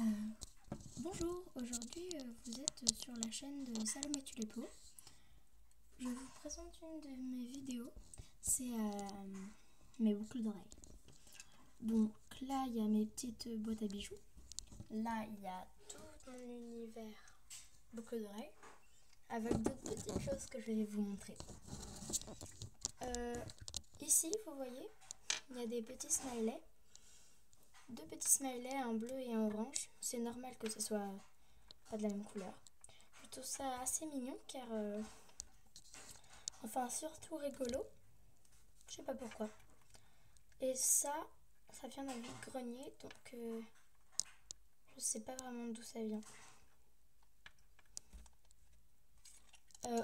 Euh, Bonjour, aujourd'hui vous êtes sur la chaîne de Salomé Tulépo. Je vous présente une de mes vidéos, c'est mes boucles d'oreilles. Donc là il y a mes petites boîtes à bijoux, là il y a tout mon univers boucles d'oreilles, avec d'autres petites choses que je vais vous montrer. Ici vous voyez, il y a des petits smileys. Deux petits smileys, un bleu et un orange. C'est normal que ce soit pas de la même couleur. Je trouve ça assez mignon car enfin surtout rigolo. Je sais pas pourquoi. Et ça vient d'un vide-grenier, donc je sais pas vraiment d'où ça vient.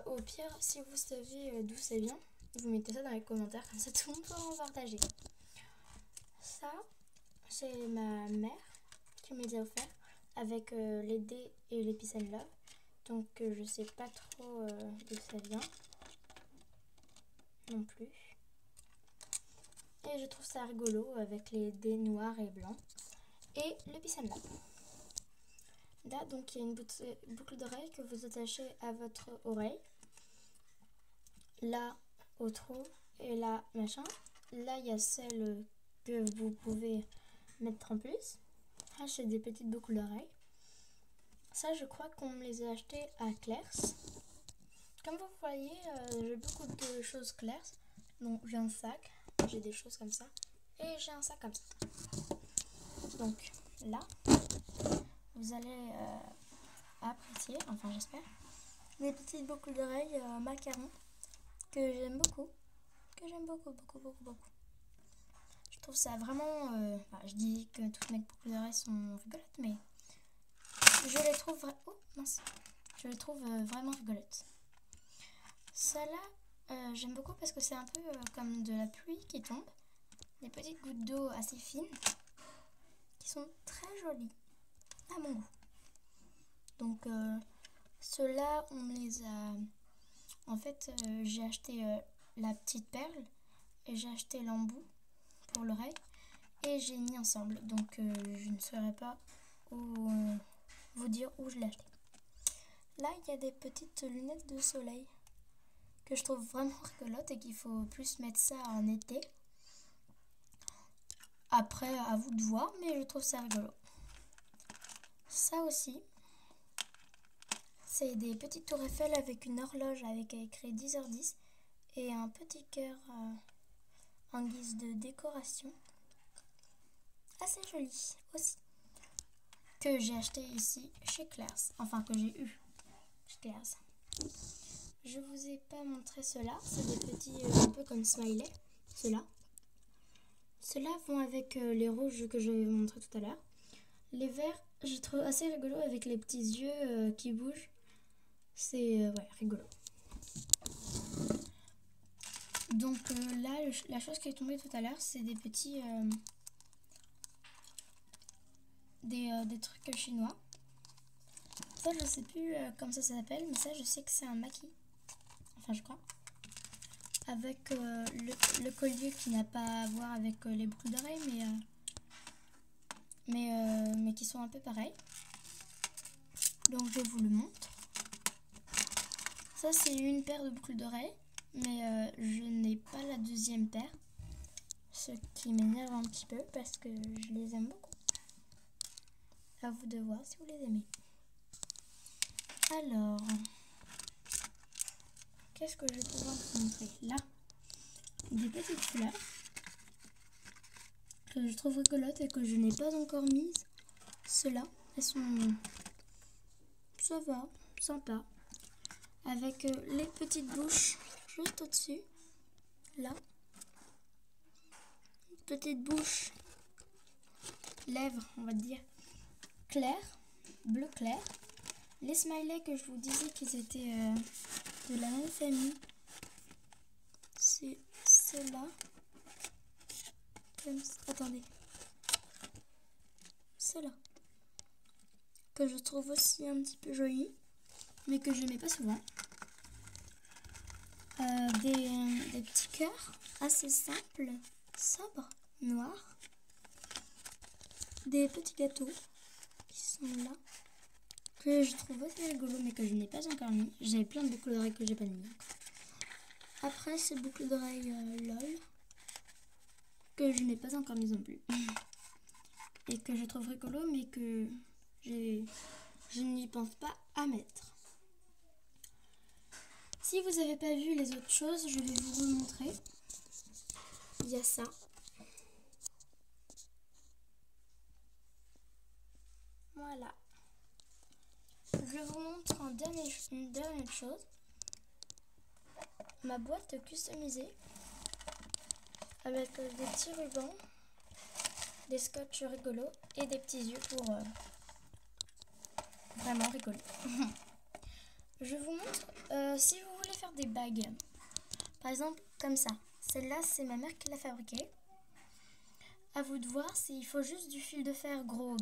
Au pire, si vous savez d'où ça vient, vous mettez ça dans les commentaires, comme ça tout le monde pourra en partager. Ça, c'est ma mère qui me les a offert avec les dés et les Peace and Love. Donc je sais pas trop d'où ça vient non plus. Et je trouve ça rigolo avec les dés noirs et blancs et le Peace and Love. Là donc il y a une boucle d'oreille que vous attachez à votre oreille. Là au trou et là machin. Là il y a celle que vous pouvez mettre en plus. Là c'est des petites boucles d'oreilles. Ça je crois qu'on me les a achetées à Claire's. Comme vous voyez, j'ai beaucoup de choses Claire's. Donc j'ai un sac, j'ai des choses comme ça. Et j'ai un sac comme ça. Donc là, vous allez apprécier, enfin j'espère, des petites boucles d'oreilles macaron que j'aime beaucoup. Beaucoup. Je trouve ça vraiment... je dis que toutes mes boucles d'oreilles sont rigolotes, mais je les trouve... Je les trouve vraiment rigolotes. Celle-là, j'aime beaucoup parce que c'est un peu comme de la pluie qui tombe. Des petites gouttes d'eau assez fines qui sont très jolies à mon goût. Donc ceux-là, on me les a... En fait, j'ai acheté la petite perle et j'ai acheté l'embout pour l'oreille et j'ai mis ensemble. Donc je ne saurais pas vous dire où je l'ai acheté. Là, il y a des petites lunettes de soleil que je trouve vraiment rigolotes et qu'il faut plus mettre ça en été. Après, à vous de voir, mais je trouve ça rigolo. Ça aussi, c'est des petites tours Eiffel avec une horloge avec écrit 10h10 et un petit cœur en guise de décoration. Assez joli aussi. Que j'ai acheté ici chez Claire's. Enfin, que j'ai eu chez Claire's. Je vous ai pas montré ceux-là. C'est des petits un peu comme smiley. Ceux-là. Ceux-là vont avec les rouges que je vais vous montrer tout à l'heure. Les verts, je trouve assez rigolo avec les petits yeux qui bougent. C'est ouais, rigolo. Donc là, la chose qui est tombée tout à l'heure, c'est des petits... des trucs chinois. Ça, je sais plus comment ça s'appelle, mais ça, je sais que c'est un maquis. Enfin, je crois. Avec le collier qui n'a pas à voir avec les boucles d'oreilles, mais qui sont un peu pareils. Donc, je vous le montre. Ça, c'est une paire de boucles d'oreilles, mais je n'ai pas la deuxième paire. Ce qui m'énerve un petit peu parce que je les aime beaucoup. À vous de voir si vous les aimez. Alors, qu'est-ce que je vais pouvoir vous montrer? Là, des petites fleurs que je trouve rigolotes et que je n'ai pas encore mises. Ceux-là, elles sont... ça va, sympa. Avec les petites bouches juste au-dessus. Là. Petite bouche, lèvres, on va dire, clair, bleu clair. Les smileys que je vous disais qu'ils étaient de la même famille, c'est ceux-là. Attendez. Ceux-là. Que je trouve aussi un petit peu joli, mais que je mets pas souvent. Des petits cœurs assez simples, sobres, noirs. Des petits gâteaux qui sont là, que je trouve assez rigolo mais que je n'ai pas encore mis. J'avais plein de boucles d'oreilles que j'ai pas mis encore. Après ces boucles d'oreilles LOL que je n'ai pas encore mis non plus. Et que je trouve rigolo mais que je n'y pense pas à mettre. Si vous n'avez pas vu les autres choses, je vais vous remontrer. Il y a ça. Voilà. Je vous montre une dernière chose. Ma boîte customisée avec des petits rubans, des scotch rigolos et des petits yeux pour vraiment rigoler. Je vous montre si vous voulez faire des bagues. Par exemple comme ça. Celle-là c'est ma mère qui l'a fabriquée. À vous de voir s'il faut juste du fil de fer gros,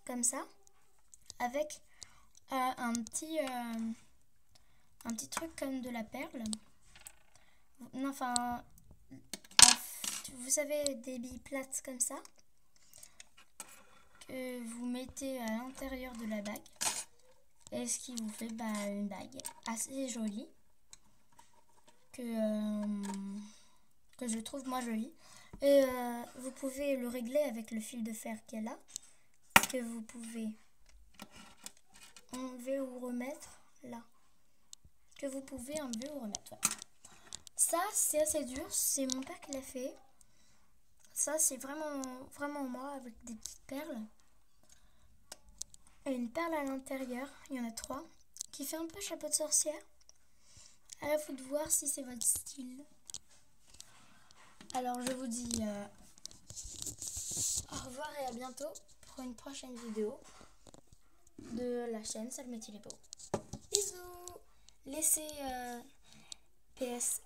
comme ça, avec un petit truc comme de la perle. Non, enfin, vous savez, des billes plates comme ça, que vous mettez à l'intérieur de la bague. Et ce qui vous fait une bague assez jolie, que je trouve moi jolie. Et vous pouvez le régler avec le fil de fer qui est là, que vous pouvez enlever ou remettre là. Que vous pouvez enlever ou remettre. Ouais. Ça, c'est assez dur. C'est mon père qui l'a fait. Ça, c'est vraiment moi avec des petites perles. Et une perle à l'intérieur. Il y en a 3. Qui fait un peu chapeau de sorcière. À vous de voir si c'est votre style. Alors, je vous dis au revoir et à bientôt pour une prochaine vidéo de la chaîne Salmetti les Beaux. Bisous!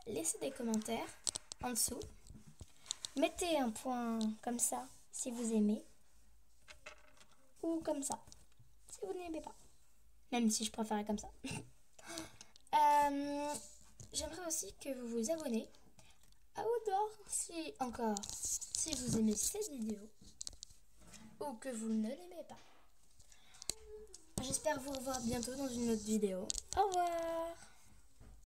Laissez des commentaires en dessous. Mettez un point comme ça si vous aimez. Ou comme ça si vous n'aimez pas. Même si je préférais comme ça. J'aimerais aussi que vous vous abonnez à Outdoor si vous aimez cette vidéo ou que vous ne l'aimez pas. J'espère vous revoir bientôt dans une autre vidéo. Au revoir!